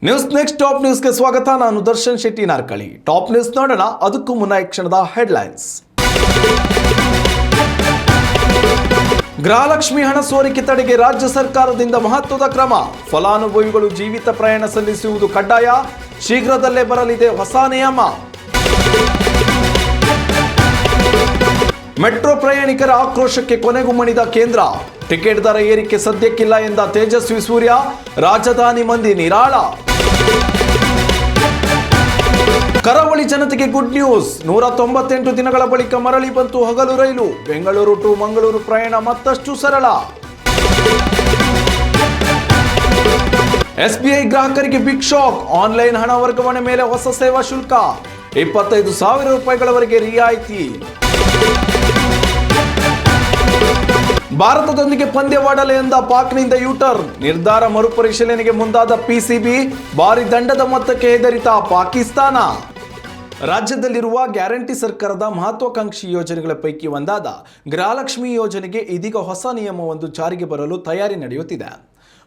News next top ನ್ಯೂಸ್ಗೆ ಸ್ವಾಗತ. ನಾನು ದರ್ಶನ್ ಶೆಟ್ಟಿ ನಾರ್ಕಳಿ. ಟಾಪ್ ನ್ಯೂಸ್ ನೋಡೋಣ. ಅದಕ್ಕೂ ಮುನ್ನ ಈ ಕ್ಷಣದ ಹೆಡ್ಲೈನ್ಸ್. ಗೃಹಲಕ್ಷ್ಮಿ ಹಣ ಸೋರಿಕೆ ತಡೆಗೆ ರಾಜ್ಯ ಸರ್ಕಾರದಿಂದ ಮಹತ್ವದ ಕ್ರಮ. ಫಲಾನುಭವಿಗಳು ಜೀವಿತ ಪ್ರಯಾಣ ಸಲ್ಲಿಸುವುದು ಕಡ್ಡಾಯ. ಶೀಘ್ರದಲ್ಲೇ ಬರಲಿದೆ ಹೊಸ ನಿಯಮ. ಮೆಟ್ರೋ ಪ್ರಯಾಣಿಕರ ಆಕ್ರೋಶಕ್ಕೆ ಕೊನೆಗೂ ಮಣಿದ ಕೇಂದ್ರ. ಟಿಕೆಟ್ ದರ ಏರಿಕೆ ಸದ್ಯಕ್ಕಿಲ್ಲ ಎಂದ ತೇಜಸ್ವಿ ಸೂರ್ಯ. ರಾಜಧಾನಿ ಮಂದಿ ನಿರಾಳ. ಕರಾವಳಿ ಜನತೆಗೆ ಗುಡ್ ನ್ಯೂಸ್. 198 ದಿನಗಳ ಬಳಿಕ ಮರಳಿ ಬಂತು ಹಗಲು ರೈಲು. ಬೆಂಗಳೂರು ಟು ಮಂಗಳೂರು ಪ್ರಯಾಣ ಮತ್ತಷ್ಟು ಸರಳ. ಎಸ್ಬಿಐ ಗ್ರಾಹಕರಿಗೆ ಬಿಗ್ ಶಾಕ್. ಆನ್ಲೈನ್ ಹಣ ವರ್ಗಾವಣೆ ಮೇಲೆ ಹೊಸ ಸೇವಾ ಶುಲ್ಕ. 25,000 ರೂಪಾಯಿಗಳವರೆಗೆ ರಿಯಾಯಿತಿ. ಭಾರತದೊಂದಿಗೆ ಪಂದ್ಯವಾಡಲು ಎಂದ ಪಾಕ್ನಿಂದ ಯೂಟರ್ನ್. ನಿರ್ಧಾರ ಮರುಪರಿಶೀಲನೆಗೆ ಮುಂದಾದ ಪಿಸಿಬಿ. ಭಾರಿ ದಂಡದ ಮೊತ್ತಕ್ಕೆ ಹೆದರಿತ ಪಾಕಿಸ್ತಾನ. ರಾಜ್ಯದಲ್ಲಿರುವ ಗ್ಯಾರಂಟಿ ಸರ್ಕಾರದ ಮಹತ್ವಾಕಾಂಕ್ಷಿ ಯೋಜನೆಗಳ ಪೈಕಿ ಒಂದಾದ ಗೃಹಲಕ್ಷ್ಮಿ ಯೋಜನೆಗೆ ಇದೀಗ ಹೊಸ ನಿಯಮವೊಂದು ಜಾರಿಗೆ ಬರಲು ತಯಾರಿ ನಡೆಯುತ್ತಿದೆ.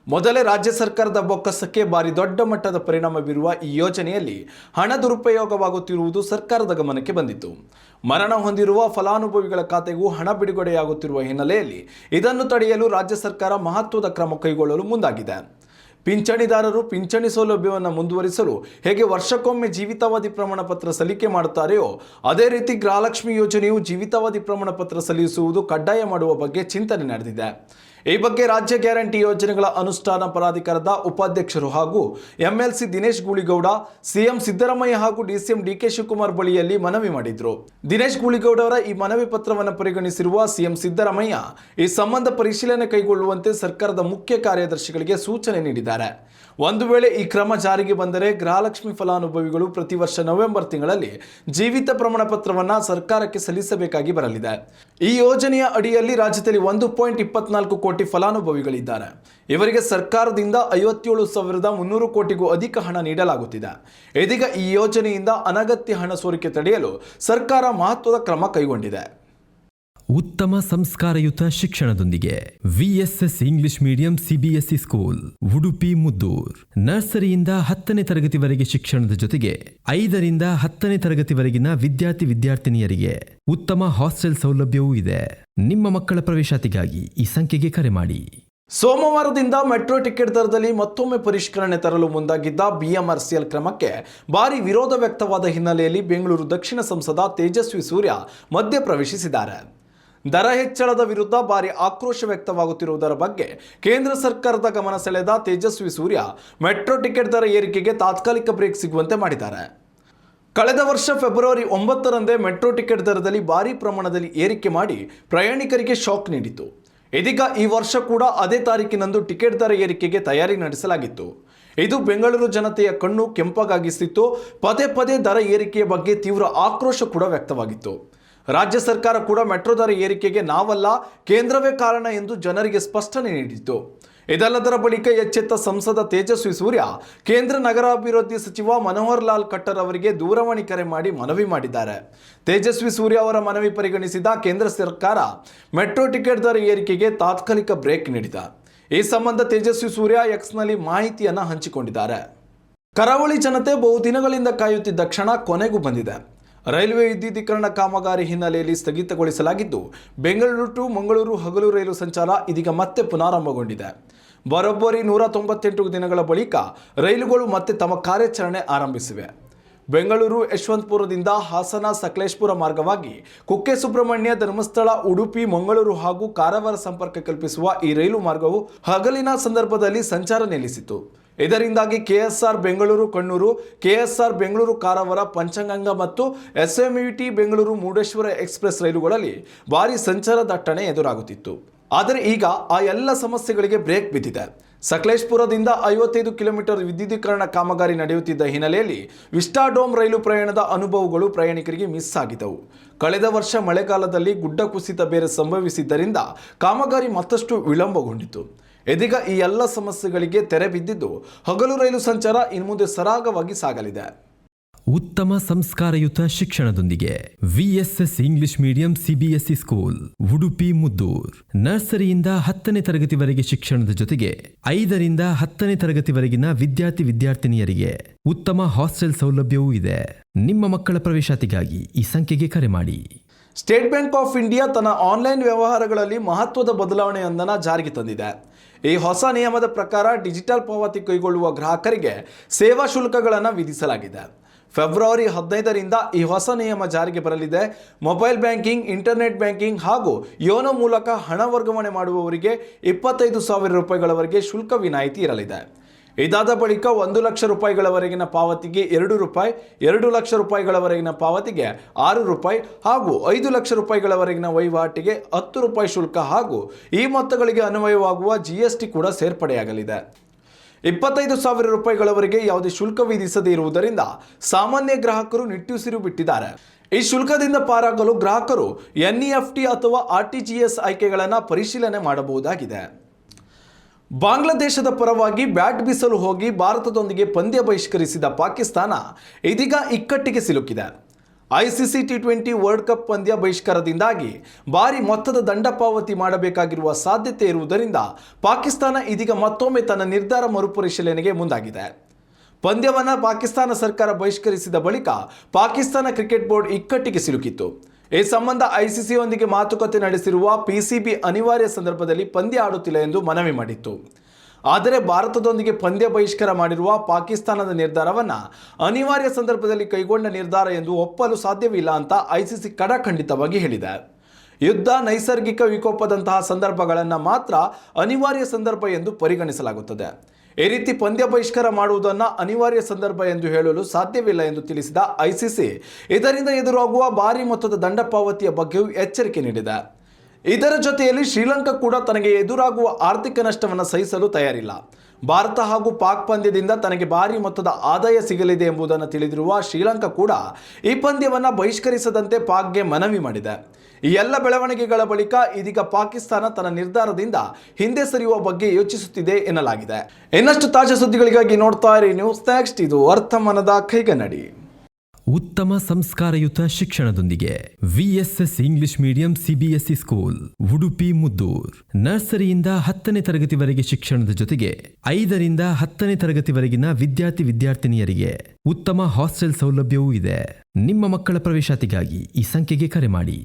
ಮೊದಲೇ ರಾಜ್ಯ ಸರ್ಕಾರದ ಬೊಕ್ಕಸಕ್ಕೆ ಭಾರಿ ದೊಡ್ಡ ಮಟ್ಟದ ಪರಿಣಾಮ ಬೀರುವ ಈ ಯೋಜನೆಯಲ್ಲಿ ಹಣ ದುರುಪಯೋಗವಾಗುತ್ತಿರುವುದು ಸರ್ಕಾರದ ಗಮನಕ್ಕೆ ಬಂದಿತ್ತು. ಮರಣ ಹೊಂದಿರುವ ಫಲಾನುಭವಿಗಳ ಖಾತೆಗೂ ಹಣ ಬಿಡುಗಡೆಯಾಗುತ್ತಿರುವ ಹಿನ್ನೆಲೆಯಲ್ಲಿ ಇದನ್ನು ತಡೆಯಲು ರಾಜ್ಯ ಸರ್ಕಾರ ಮಹತ್ವದ ಕ್ರಮ ಕೈಗೊಳ್ಳಲು ಮುಂದಾಗಿದೆ. ಪಿಂಚಣಿದಾರರು ಪಿಂಚಣಿ ಸೌಲಭ್ಯವನ್ನು ಮುಂದುವರಿಸಲು ಹೇಗೆ ವರ್ಷಕ್ಕೊಮ್ಮೆ ಜೀವಿತಾವಧಿ ಪ್ರಮಾಣ ಪತ್ರ ಸಲ್ಲಿಕೆ ಮಾಡುತ್ತಾರೆಯೋ ಅದೇ ರೀತಿ ಗೃಹಲಕ್ಷ್ಮಿ ಯೋಜನೆಯು ಜೀವಿತಾವಧಿ ಪ್ರಮಾಣ ಪತ್ರ ಸಲ್ಲಿಸುವುದು ಕಡ್ಡಾಯ ಮಾಡುವ ಬಗ್ಗೆ ಚಿಂತನೆ ನಡೆದಿದೆ. ಈ ಬಗ್ಗೆ ರಾಜ್ಯ ಗ್ಯಾರಂಟಿ ಯೋಜನೆಗಳ ಅನುಷ್ಠಾನ ಪ್ರಾಧಿಕಾರದ ಉಪಾಧ್ಯಕ್ಷರು ಹಾಗೂ ಎಂಎಲ್ಸಿ ದಿನೇಶ್ ಗೂಳಿಗೌಡ ಸಿಎಂ ಸಿದ್ದರಾಮಯ್ಯ ಹಾಗೂ ಡಿಸಿಎಂ ಡಿಕೆ ಶಿವಕುಮಾರ್ ಬಳಿಯಲ್ಲಿ ಮನವಿ ಮಾಡಿದ್ರು. ದಿನೇಶ್ ಗೂಳಿಗೌಡ ಅವರ ಈ ಮನವಿ ಪತ್ರವನ್ನು ಪರಿಗಣಿಸಿರುವ ಸಿಎಂ ಸಿದ್ದರಾಮಯ್ಯ ಈ ಸಂಬಂಧ ಪರಿಶೀಲನೆ ಕೈಗೊಳ್ಳುವಂತೆ ಸರ್ಕಾರದ ಮುಖ್ಯ ಕಾರ್ಯದರ್ಶಿಗಳಿಗೆ ಸೂಚನೆ ನೀಡಿದ್ದಾರೆ. ಒಂದು ವೇಳೆ ಈ ಕ್ರಮ ಜಾರಿಗೆ ಬಂದರೆ ಗೃಹಲಕ್ಷ್ಮಿ ಫಲಾನುಭವಿಗಳು ಪ್ರತಿ ವರ್ಷ ನವೆಂಬರ್ ತಿಂಗಳಲ್ಲಿ ಜೀವಿತ ಪ್ರಮಾಣ ಪತ್ರವನ್ನು ಸರ್ಕಾರಕ್ಕೆ ಸಲ್ಲಿಸಬೇಕಾಗಿ ಬರಲಿದೆ. ಈ ಯೋಜನೆಯ ಅಡಿಯಲ್ಲಿ ರಾಜ್ಯದಲ್ಲಿ 1.24 ಕೋಟಿ ಫಲಾನುಭವಿಗಳಿದ್ದಾರೆ. ಇವರಿಗೆ ಸರ್ಕಾರದಿಂದ 57,300 ಕೋಟಿಗೂ ಅಧಿಕ ಹಣ ನೀಡಲಾಗುತ್ತಿದೆ. ಇದೀಗ ಈ ಯೋಜನೆಯಿಂದ ಅನಗತ್ಯ ಹಣ ಸೋರಿಕೆ ತಡೆಯಲು ಸರ್ಕಾರ ಮಹತ್ವದ ಕ್ರಮ ಕೈಗೊಂಡಿದೆ. ಉತ್ತಮ ಸಂಸ್ಕಾರಯುತ ಶಿಕ್ಷಣದೊಂದಿಗೆ VSS English medium CBSE school Udupi Muddur. ನರ್ಸರಿಯಿಂದ 10ನೇ ತರಗತಿವರೆಗೆ ಶಿಕ್ಷಣದ ಜೊತೆಗೆ 5ರಿಂದ 10ನೇ ತರಗತಿವರೆಗಿನ ವಿದ್ಯಾರ್ಥಿನಿಯರಿಗೆ ಉತ್ತಮ ಹಾಸ್ಟೆಲ್ ಸೌಲಭ್ಯವೂ ಇದೆ. ನಿಮ್ಮ ಮಕ್ಕಳ ಪ್ರವೇಶಾತಿಗಾಗಿ ಈ ಸಂಖ್ಯೆಗೆ ಕರೆ ಮಾಡಿ. ಸೋಮವಾರದಿಂದ ಮೆಟ್ರೋ ಟಿಕೆಟ್ ದರದಲ್ಲಿ ಮತ್ತೊಮ್ಮೆ ಪರಿಷ್ಕರಣೆ ತರಲು ಮುಂದಾಗಿದ್ದ ಬಿಎಂಆರ್ಸಿಎಲ್ ಕ್ರಮಕ್ಕೆ ಭಾರಿ ವಿರೋಧ ವ್ಯಕ್ತವಾದ ಹಿನ್ನೆಲೆಯಲ್ಲಿ ಬೆಂಗಳೂರು ದಕ್ಷಿಣ ಸಂಸದ ತೇಜಸ್ವಿ ಸೂರ್ಯ ಮಧ್ಯಪ್ರವೇಶಿಸಿದ್ದಾರೆ. ದರ ಹೆಚ್ಚಳದ ವಿರುದ್ಧ ಭಾರಿ ಆಕ್ರೋಶ ವ್ಯಕ್ತವಾಗುತ್ತಿರುವುದರ ಬಗ್ಗೆ ಕೇಂದ್ರ ಸರ್ಕಾರದ ಗಮನ ಸೆಳೆದ ತೇಜಸ್ವಿ ಸೂರ್ಯ ಮೆಟ್ರೋ ಟಿಕೆಟ್ ದರ ಏರಿಕೆಗೆ ತಾತ್ಕಾಲಿಕ ಬ್ರೇಕ್ ಸಿಗುವಂತೆ ಮಾಡಿದ್ದಾರೆ. ಕಳೆದ ವರ್ಷ ಫೆಬ್ರವರಿ 9ರಂದೇ ಮೆಟ್ರೋ ಟಿಕೆಟ್ ದರದಲ್ಲಿ ಭಾರಿ ಪ್ರಮಾಣದಲ್ಲಿ ಏರಿಕೆ ಮಾಡಿ ಪ್ರಯಾಣಿಕರಿಗೆ ಶಾಕ್ ನೀಡಿತು. ಇದೀಗ ಈ ವರ್ಷ ಕೂಡ ಅದೇ ತಾರೀಕಿನಂದು ಟಿಕೆಟ್ ದರ ಏರಿಕೆಗೆ ತಯಾರಿ ನಡೆಸಲಾಗಿತ್ತು. ಇದು ಬೆಂಗಳೂರು ಜನತೆಯ ಕಣ್ಣು ಕೆಂಪಗಾಗಿಸಿತ್ತು. ಪದೇ ಪದೇ ದರ ಏರಿಕೆಯ ಬಗ್ಗೆ ತೀವ್ರ ಆಕ್ರೋಶ ಕೂಡ ವ್ಯಕ್ತವಾಗಿತ್ತು. ರಾಜ್ಯ ಸರ್ಕಾರ ಕೂಡ ಮೆಟ್ರೋ ದರ ಏರಿಕೆಗೆ ನಾವಲ್ಲ ಕೇಂದ್ರವೇ ಕಾರಣ ಎಂದು ಜನರಿಗೆ ಸ್ಪಷ್ಟನೆ ನೀಡಿತ್ತು. ಇದೆಲ್ಲದರ ಬಳಿಕ ಎಚ್ಚೆತ್ತ ಸಂಸದ ತೇಜಸ್ವಿ ಸೂರ್ಯ ಕೇಂದ್ರ ನಗರಾಭಿವೃದ್ಧಿ ಸಚಿವ ಮನೋಹರ್ ಲಾಲ್ ಖಟ್ಟರ್ ಅವರಿಗೆ ದೂರವಾಣಿ ಕರೆ ಮಾಡಿ ಮನವಿ ಮಾಡಿದ್ದಾರೆ. ತೇಜಸ್ವಿ ಸೂರ್ಯ ಅವರ ಮನವಿ ಪರಿಗಣಿಸಿದ ಕೇಂದ್ರ ಸರ್ಕಾರ ಮೆಟ್ರೋ ಟಿಕೆಟ್ ದರ ಏರಿಕೆಗೆ ತಾತ್ಕಾಲಿಕ ಬ್ರೇಕ್ ನೀಡಿದೆ. ಈ ಸಂಬಂಧ ತೇಜಸ್ವಿ ಸೂರ್ಯ ಎಕ್ಸ್ನಲ್ಲಿ ಮಾಹಿತಿಯನ್ನು ಹಂಚಿಕೊಂಡಿದ್ದಾರೆ. ಕರಾವಳಿ ಜನತೆ ಬಹುದಿನಗಳಿಂದ ಕಾಯುತ್ತಿದ್ದ ಕ್ಷಣ ಕೊನೆಗೂ ಬಂದಿದೆ. ರೈಲ್ವೆ ವಿದ್ಯುದೀಕರಣ ಕಾಮಗಾರಿ ಹಿನ್ನೆಲೆಯಲ್ಲಿ ಸ್ಥಗಿತಗೊಳಿಸಲಾಗಿದ್ದು ಬೆಂಗಳೂರು ಟು ಮಂಗಳೂರು ಹಗಲು ರೈಲು ಸಂಚಾರ ಇದೀಗ ಮತ್ತೆ ಪುನಾರಂಭಗೊಂಡಿದೆ. ಬರೋಬ್ಬರಿ 198 ದಿನಗಳ ಬಳಿಕ ರೈಲುಗಳು ಮತ್ತೆ ತಮ್ಮ ಕಾರ್ಯಾಚರಣೆ ಆರಂಭಿಸಿವೆ. ಬೆಂಗಳೂರು ಯಶವಂತಪುರದಿಂದ ಹಾಸನ ಸಕಲೇಶಪುರ ಮಾರ್ಗವಾಗಿ ಕುಕ್ಕೆ ಸುಬ್ರಹ್ಮಣ್ಯ, ಧರ್ಮಸ್ಥಳ, ಉಡುಪಿ, ಮಂಗಳೂರು ಹಾಗೂ ಕಾರವಾರ ಸಂಪರ್ಕ ಕಲ್ಪಿಸುವ ಈ ರೈಲು ಮಾರ್ಗವು ಹಗಲಿನ ಸಂದರ್ಭದಲ್ಲಿ ಸಂಚಾರ ನಿಲ್ಲಿಸಿತು. ಇದರಿಂದಾಗಿ ಕೆಎಸ್ಆರ್ ಬೆಂಗಳೂರು ಕಣ್ಣೂರು, ಕೆಎಸ್ಆರ್ ಬೆಂಗಳೂರು ಕಾರವಾರ, ಪಂಚಗಂಗಾ ಮತ್ತು ಎಸ್ಎಂವಿಟಿ ಬೆಂಗಳೂರು ಮುರುಡೇಶ್ವರ ಎಕ್ಸ್ಪ್ರೆಸ್ ರೈಲುಗಳಲ್ಲಿ ಭಾರಿ ಸಂಚಾರ ದಟ್ಟಣೆ ಎದುರಾಗುತ್ತಿತ್ತು. ಆದರೆ ಈಗ ಆ ಎಲ್ಲ ಸಮಸ್ಯೆಗಳಿಗೆ ಬ್ರೇಕ್ ಬಿದ್ದಿದೆ. ಸಕಲೇಶಪುರದಿಂದ 55 ಕಿಲೋಮೀಟರ್ ವಿದ್ಯುದೀಕರಣ ಕಾಮಗಾರಿ ನಡೆಯುತ್ತಿದ್ದ ಹಿನ್ನೆಲೆಯಲ್ಲಿ ವಿಸ್ಟಾಡೋಮ್ ರೈಲು ಪ್ರಯಾಣದ ಅನುಭವಗಳು ಪ್ರಯಾಣಿಕರಿಗೆ ಮಿಸ್ ಆಗಿದ್ದವು. ಕಳೆದ ವರ್ಷ ಮಳೆಗಾಲದಲ್ಲಿ ಗುಡ್ಡ ಕುಸಿತ ಬೇರೆ ಸಂಭವಿಸಿದ್ದರಿಂದ ಕಾಮಗಾರಿ ಮತ್ತಷ್ಟು ವಿಳಂಬಗೊಂಡಿತು. ಇದೀಗ ಈ ಎಲ್ಲ ಸಮಸ್ಯೆಗಳಿಗೆ ತೆರೆ ಬಿದ್ದಿದ್ದು ಹಗಲು ರೈಲು ಸಂಚಾರ ಇನ್ಮುಂದೆ ಸರಾಗವಾಗಿ ಸಾಗಲಿದೆ. ಉತ್ತಮ ಸಂಸ್ಕಾರಯುತ ಶಿಕ್ಷಣದೊಂದಿಗೆ VSS English medium CBSE school Udupi Muddur. ನರ್ಸರಿಯಿಂದ 10ನೇ ತರಗತಿವರೆಗೆ ಶಿಕ್ಷಣದ ಜೊತೆಗೆ 5ರಿಂದ 10ನೇ ತರಗತಿವರೆಗಿನ ವಿದ್ಯಾರ್ಥಿನಿಯರಿಗೆ ಉತ್ತಮ ಹಾಸ್ಟೆಲ್ ಸೌಲಭ್ಯವೂ ಇದೆ. ನಿಮ್ಮ ಮಕ್ಕಳ ಪ್ರವೇಶಾತಿಗಾಗಿ ಈ ಸಂಖ್ಯೆಗೆ ಕರೆ ಮಾಡಿ. ಸ್ಟೇಟ್ ಬ್ಯಾಂಕ್ ಆಫ್ ಇಂಡಿಯಾ ತನ್ನ ಆನ್ಲೈನ್ ವ್ಯವಹಾರಗಳಲ್ಲಿ ಮಹತ್ವದ ಬದಲಾವಣೆಯೊಂದನ್ನು ಜಾರಿಗೆ ತಂದಿದೆ. ಈ ಹೊಸ ನಿಯಮದ ಪ್ರಕಾರ ಡಿಜಿಟಲ್ ಪಾವತಿ ಕೈಗೊಳ್ಳುವ ಗ್ರಾಹಕರಿಗೆ ಸೇವಾ ಶುಲ್ಕಗಳನ್ನು ವಿಧಿಸಲಾಗಿದೆ. ಫೆಬ್ರವರಿ 15ರಿಂದ ಈ ಹೊಸ ನಿಯಮ ಜಾರಿಗೆ ಬರಲಿದೆ. ಮೊಬೈಲ್ ಬ್ಯಾಂಕಿಂಗ್, ಇಂಟರ್ನೆಟ್ ಬ್ಯಾಂಕಿಂಗ್ ಹಾಗೂ ಯೋನೋ ಮೂಲಕ ಹಣ ವರ್ಗಾವಣೆ ಮಾಡುವವರಿಗೆ 25,000 ರೂಪಾಯಿಗಳವರೆಗೆ ಶುಲ್ಕ ವಿನಾಯಿತಿ ಇರಲಿದೆ. ಇದಾದ ಬಳಿಕ 1 ಲಕ್ಷ ರೂಪಾಯಿಗಳವರೆಗಿನ ಪಾವತಿಗೆ 2 ರೂಪಾಯಿ, 2 ಲಕ್ಷ ರೂಪಾಯಿಗಳವರೆಗಿನ ಪಾವತಿಗೆ 6 ರೂಪಾಯಿ ಹಾಗೂ 5 ಲಕ್ಷ ರೂಪಾಯಿಗಳವರೆಗಿನ ವಹಿವಾಟಿಗೆ 10 ರೂಪಾಯಿ ಶುಲ್ಕ ಹಾಗೂ ಈ ಮೊತ್ತಗಳಿಗೆ ಅನ್ವಯವಾಗುವ GST ಕೂಡ ಸೇರ್ಪಡೆಯಾಗಲಿದೆ. 25,000 ರೂಪಾಯಿಗಳವರೆಗೆ ಯಾವುದೇ ಶುಲ್ಕ ವಿಧಿಸದೇ ಇರುವುದರಿಂದ ಸಾಮಾನ್ಯ ಗ್ರಾಹಕರು ನಿಟ್ಟುಸಿರು ಬಿಟ್ಟಿದ್ದಾರೆ. ಈ ಶುಲ್ಕದಿಂದ ಪಾರಾಗಲು ಗ್ರಾಹಕರು NEFT ಅಥವಾ RTGS ಆಯ್ಕೆಗಳನ್ನು ಪರಿಶೀಲನೆ ಮಾಡಬಹುದಾಗಿದೆ. ಬಾಂಗ್ಲಾದೇಶದ ಪರವಾಗಿ ಬ್ಯಾಟ್ ಬೀಸಲು ಹೋಗಿ ಭಾರತದೊಂದಿಗೆ ಪಂದ್ಯ ಬಹಿಷ್ಕರಿಸಿದ ಪಾಕಿಸ್ತಾನ ಇದೀಗ ಇಕ್ಕಟ್ಟಿಗೆ ಸಿಲುಕಿದೆ. ICC T20 ವರ್ಲ್ಡ್ ಕಪ್ ಪಂದ್ಯ ಬಹಿಷ್ಕಾರದಿಂದಾಗಿ ಭಾರಿ ಮೊತ್ತದ ದಂಡ ಪಾವತಿ ಮಾಡಬೇಕಾಗಿರುವ ಸಾಧ್ಯತೆ ಇರುವುದರಿಂದ ಪಾಕಿಸ್ತಾನ ಇದೀಗ ಮತ್ತೊಮ್ಮೆ ತನ್ನ ನಿರ್ಧಾರ ಮರುಪರಿಶೀಲನೆಗೆ ಮುಂದಾಗಿದೆ. ಪಂದ್ಯವನ್ನು ಪಾಕಿಸ್ತಾನ ಸರ್ಕಾರ ಬಹಿಷ್ಕರಿಸಿದ ಬಳಿಕ ಪಾಕಿಸ್ತಾನ ಕ್ರಿಕೆಟ್ ಬೋರ್ಡ್ ಇಕ್ಕಟ್ಟಿಗೆ ಸಿಲುಕಿತ್ತು. ಈ ಸಂಬಂಧ ICCಯೊಂದಿಗೆ ಮಾತುಕತೆ ನಡೆಸಿರುವ PCB ಅನಿವಾರ್ಯ ಸಂದರ್ಭದಲ್ಲಿ ಪಂದ್ಯ ಆಡುತ್ತಿಲ್ಲ ಎಂದು ಮನವಿ ಮಾಡಿತ್ತು. ಆದರೆ ಭಾರತದೊಂದಿಗೆ ಪಂದ್ಯ ಬಹಿಷ್ಕಾರ ಮಾಡಿರುವ ಪಾಕಿಸ್ತಾನದ ನಿರ್ಧಾರವನ್ನು ಅನಿವಾರ್ಯ ಸಂದರ್ಭದಲ್ಲಿ ಕೈಗೊಂಡ ನಿರ್ಧಾರ ಎಂದು ಒಪ್ಪಲು ಸಾಧ್ಯವಿಲ್ಲ ಅಂತ ICC ಖಡಾಖಂಡಿತವಾಗಿ ಹೇಳಿದೆ. ಯುದ್ಧ, ನೈಸರ್ಗಿಕ ವಿಕೋಪದಂತಹ ಸಂದರ್ಭಗಳನ್ನು ಮಾತ್ರ ಅನಿವಾರ್ಯ ಸಂದರ್ಭ ಎಂದು ಪರಿಗಣಿಸಲಾಗುತ್ತದೆ. ಈ ರೀತಿ ಪಂದ್ಯ ಬಹಿಷ್ಕಾರ ಮಾಡುವುದನ್ನು ಅನಿವಾರ್ಯ ಸಂದರ್ಭ ಎಂದು ಹೇಳಲು ಸಾಧ್ಯವಿಲ್ಲ ಎಂದು ತಿಳಿಸಿದ ICC ಇದರಿಂದ ಎದುರಾಗುವ ಭಾರಿ ಮೊತ್ತದ ದಂಡ ಪಾವತಿಯ ಬಗ್ಗೆಯೂ ಎಚ್ಚರಿಕೆ ನೀಡಿದೆ. ಇದರ ಜೊತೆಯಲ್ಲಿ ಶ್ರೀಲಂಕಾ ಕೂಡ ತನಗೆ ಎದುರಾಗುವ ಆರ್ಥಿಕ ನಷ್ಟವನ್ನು ಸಹಿಸಲು ತಯಾರಿಲ್ಲ. ಭಾರತ ಹಾಗೂ ಪಾಕ್ ಪಂದ್ಯದಿಂದ ತನಗೆ ಭಾರಿ ಮೊತ್ತದ ಆದಾಯ ಸಿಗಲಿದೆ ಎಂಬುದನ್ನು ತಿಳಿದಿರುವ ಶ್ರೀಲಂಕಾ ಕೂಡ ಈ ಪಂದ್ಯವನ್ನು ಬಹಿಷ್ಕರಿಸದಂತೆ ಪಾಕ್ಗೆ ಮನವಿ ಮಾಡಿದೆ. ಈ ಎಲ್ಲ ಬೆಳವಣಿಗೆಗಳ ಬಳಿಕ ಇದೀಗ ಪಾಕಿಸ್ತಾನ ತನ್ನ ನಿರ್ಧಾರದಿಂದ ಹಿಂದೆ ಸರಿಯುವ ಬಗ್ಗೆ ಯೋಚಿಸುತ್ತಿದೆ ಎನ್ನಲಾಗಿದೆ. ಇನ್ನಷ್ಟು ತಾಜಾ ಸುದ್ದಿಗಳಿಗಾಗಿ ನೋಡ್ತಾ ಇರಿ ನ್ಯೂಸ್ ನೆಕ್ಸ್ಟ್. ಇದು ವರ್ತಮಾನದ ಕೈಗನ್ನಡಿ. ಉತ್ತಮ ಸಂಸ್ಕಾರಯುತ ಶಿಕ್ಷಣದೊಂದಿಗೆ VSS English medium CBSE school Udupi Muddur. ನರ್ಸರಿಯಿಂದ 10ನೇ ತರಗತಿವರೆಗೆ ಶಿಕ್ಷಣದ ಜೊತೆಗೆ 5ರಿಂದ 10ನೇ ತರಗತಿವರೆಗಿನ ವಿದ್ಯಾರ್ಥಿನಿಯರಿಗೆ ಉತ್ತಮ ಹಾಸ್ಟೆಲ್ ಸೌಲಭ್ಯವೂ ಇದೆ. ನಿಮ್ಮ ಮಕ್ಕಳ ಪ್ರವೇಶಾತಿಗಾಗಿ ಈ ಸಂಖ್ಯೆಗೆ ಕರೆ ಮಾಡಿ.